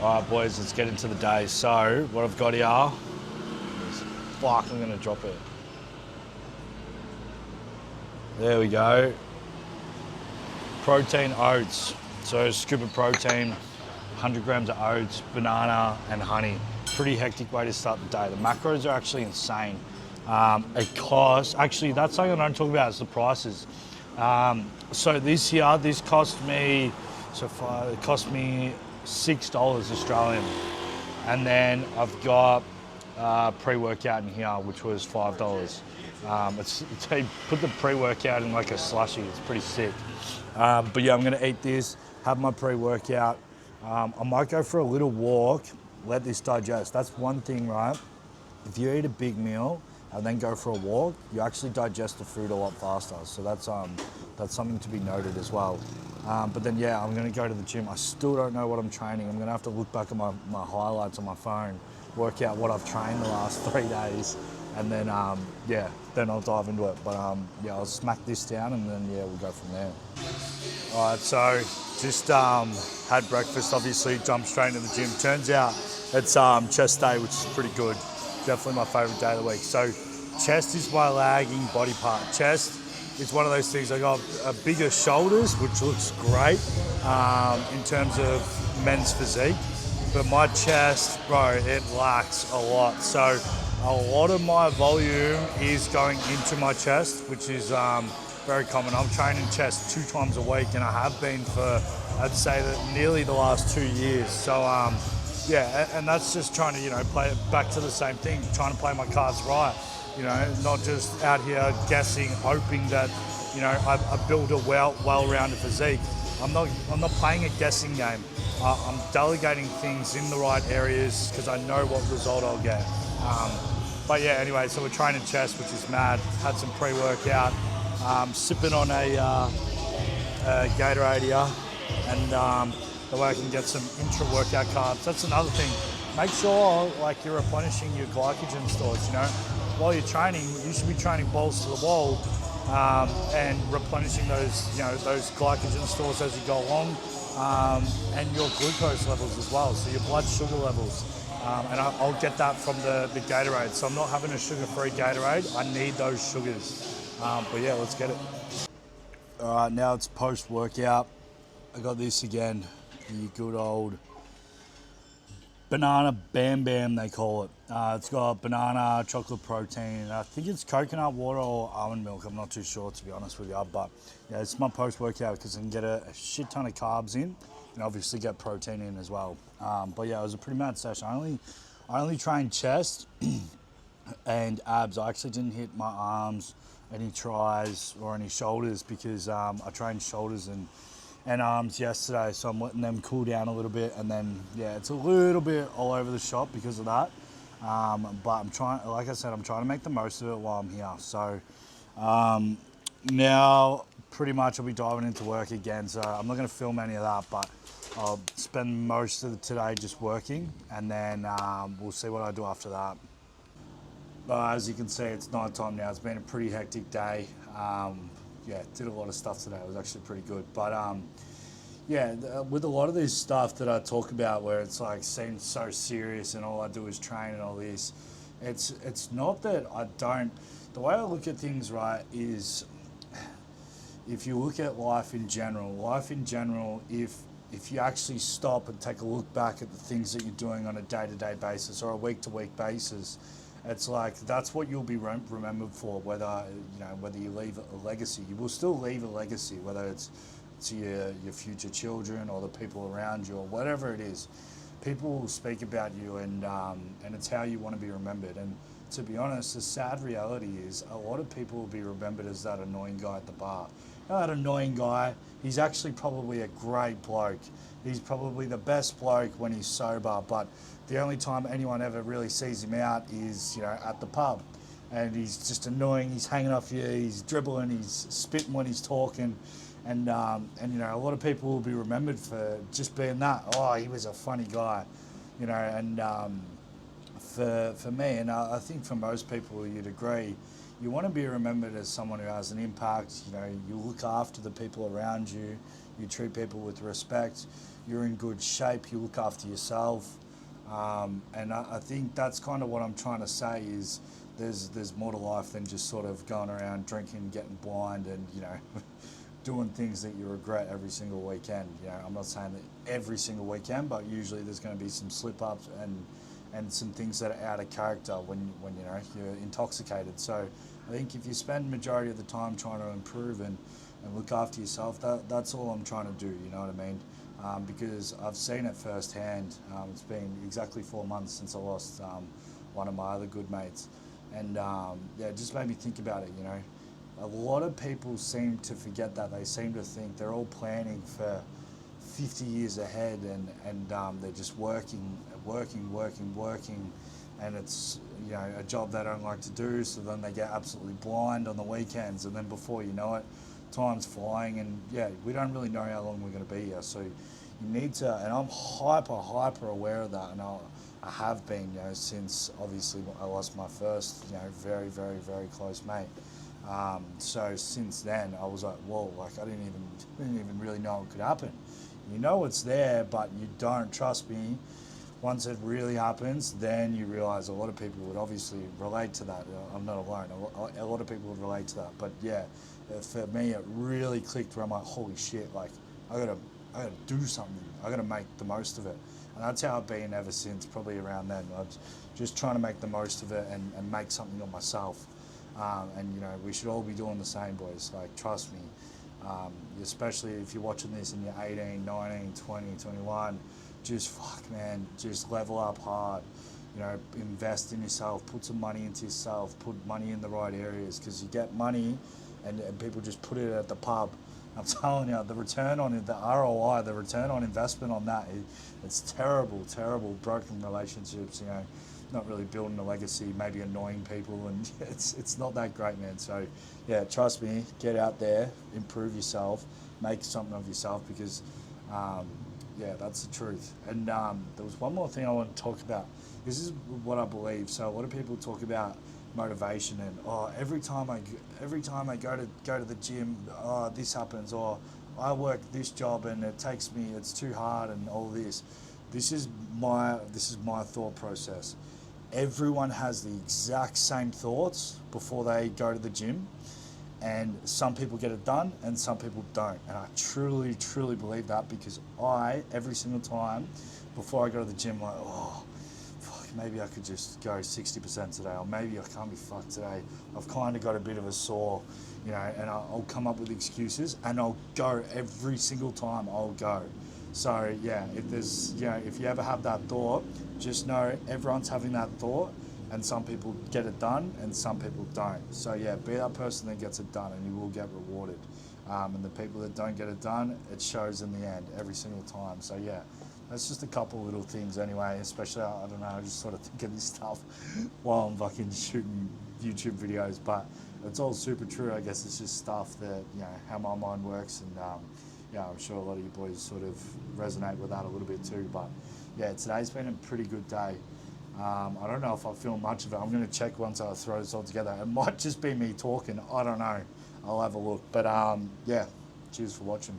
All right, boys, let's get into the day. So, what I've got here is, fuck, I'm gonna drop it. There we go. Protein oats. So, scoop of protein, 100 grams of oats, banana, and honey. Pretty hectic way to start the day. The macros are actually insane. It costs, actually, that's something I don't talk about, is the prices. So, this here, this cost me, it cost me $6 Australian. And then I've got pre-workout in here, which was $5. They put the pre-workout in like a slushie. It's pretty sick. But yeah, I'm gonna eat this, have my pre-workout. I might go for a little walk, let this digest. That's one thing, right? If you eat a big meal and then go for a walk, you actually digest the food a lot faster. So that's something to be noted as well. But then yeah, I'm gonna go to the gym. I still don't know what I'm training. I'm gonna have to look back at my highlights on my phone, work out what I've trained the last 3 days, and then yeah, then I'll dive into it. But yeah, I'll smack this down and then yeah, we'll go from there. All right, so just had breakfast, obviously, jumped straight into the gym. Turns out it's chest day, which is pretty good. Definitely my favorite day of the week. So chest is my lagging body part. Chest is one of those things. I got bigger shoulders, which looks great in terms of men's physique. But my chest, bro, it lacks a lot. So a lot of my volume is going into my chest, which is very common. I'm training chest 2 times a week, and I have been for, I'd say, that nearly the last 2 years. So yeah, and that's just trying to, play it back to the same thing, trying to play my cards right. Not just out here guessing, hoping that, I build a well-rounded physique. I'm not playing a guessing game. I'm delegating things in the right areas because I know what result I'll get. But yeah, anyway, so we're training chest, which is mad. Had some pre-workout, sipping on a Gatorade here, and the way I can get some intra-workout carbs. That's another thing. Make sure you're replenishing your glycogen stores. While you're training, you should be training balls to the wall and replenishing those those glycogen stores as you go along, and your glucose levels as well. So your blood sugar levels. And I'll get that from the Gatorade. So I'm not having a sugar-free Gatorade. I need those sugars. But yeah, let's get it. All right, now it's post-workout. I got this again, the good old banana bam bam, they call it. It's got banana, chocolate protein. I think it's coconut water or almond milk. I'm not too sure, to be honest with you. But yeah, it's my post-workout because I can get a shit ton of carbs in and obviously get protein in as well. But yeah, it was a pretty mad session. I only trained chest and abs. I actually didn't hit my arms, any tries or any shoulders because I trained shoulders and arms yesterday, so I'm letting them cool down a little bit, and then yeah, it's a little bit all over the shop because of that. But I'm trying, like I said, I'm trying to make the most of it while I'm here. So now pretty much I'll be diving into work again, so I'm not going to film any of that, but I'll spend most of today just working, and then we'll see what I do after that. As you can see, it's night time now. It's been a pretty hectic day. Yeah, did a lot of stuff today. It was actually pretty good. But yeah, with a lot of this stuff that I talk about where it's seems so serious and all I do is train and all this, it's not that I don't. The way I look at things, right, is if you look at life in general, if you actually stop and take a look back at the things that you're doing on a day-to-day basis or a week-to-week basis, it's that's what you'll be remembered for. Whether you leave a legacy, you will still leave a legacy. Whether it's to your future children or the people around you or whatever it is, people will speak about you, and it's how you want to be remembered. And to be honest, the sad reality is a lot of people will be remembered as that annoying guy at the bar. That annoying guy, he's actually probably a great bloke. He's probably the best bloke when he's sober, but the only time anyone ever really sees him out is, at the pub. And he's just annoying, he's hanging off you, he's dribbling, he's spitting when he's talking. And a lot of people will be remembered for just being that. Oh, he was a funny guy, and for me, and I think for most people you'd agree, you want to be remembered as someone who has an impact. You look after the people around you, you treat people with respect, you're in good shape, you look after yourself. And I think that's kind of what I'm trying to say is there's more to life than just sort of going around drinking, getting blind, and doing things that you regret every single weekend. I'm not saying that every single weekend, but usually there's going to be some slip ups and some things that are out of character when you're intoxicated. So I think if you spend majority of the time trying to improve and look after yourself, that's all I'm trying to do. You know what I mean? Because I've seen it firsthand. It's been exactly 4 months since I lost one of my other good mates, and it just made me think about it. A lot of people seem to forget that. They seem to think they're all planning for 50 years ahead, and they're just working, and it's a job they don't like to do. So then they get absolutely blind on the weekends, and then before you know it, time's flying, and we don't really know how long we're going to be here. So you need to, and I'm hyper aware of that, and I have been, since obviously I lost my first, very close mate. So since then, I was like, whoa, like I didn't even really know it could happen. It's there, but you don't. Trust me. Once it really happens, then you realize a lot of people would obviously relate to that. I'm not alone. A lot of people would relate to that. But for me, it really clicked where I'm like, holy shit, like I gotta do something. I gotta make the most of it. And that's how I've been ever since, probably around then. I was just trying to make the most of it and make something of myself. And we should all be doing the same, boys. Like, trust me. Especially if you're watching this and you're 18, 19, 20, 21, just just level up hard. Invest in yourself, put some money into yourself, put money in the right areas, because you get money and people just put it at the pub. I'm telling you, the return on it, the ROI, the return on investment on that, it's terrible. Broken relationships, not really building a legacy, maybe annoying people, and it's not that great, man. So trust me, get out there, improve yourself, make something of yourself, because that's the truth. And there was one more thing I want to talk about. This is what I believe. So a lot of people talk about motivation and every time I go to the gym, this happens, or I work this job and it's too hard, and all this. This is my thought process. Everyone has the exact same thoughts before they go to the gym, and some people get it done and some people don't. And I truly believe that, because every single time before I go to the gym, like, maybe I could just go 60% today, or maybe I can't be fucked today. I've kind of got a bit of a sore, and I'll come up with excuses, and I'll go every single time. I'll go. So if you ever have that thought, just know everyone's having that thought, and some people get it done and some people don't. So be that person that gets it done, and you will get rewarded. And the people that don't get it done, it shows in the end every single time. So that's just a couple of little things anyway, especially, I don't know, I just sort of think of this stuff while I'm fucking shooting YouTube videos, but it's all super true. I guess it's just stuff that, how my mind works, and I'm sure a lot of you boys sort of resonate with that a little bit too. But today's been a pretty good day. I don't know if I feel much of it. I'm going to check once I throw this all together. It might just be me talking. I don't know. I'll have a look. But cheers for watching.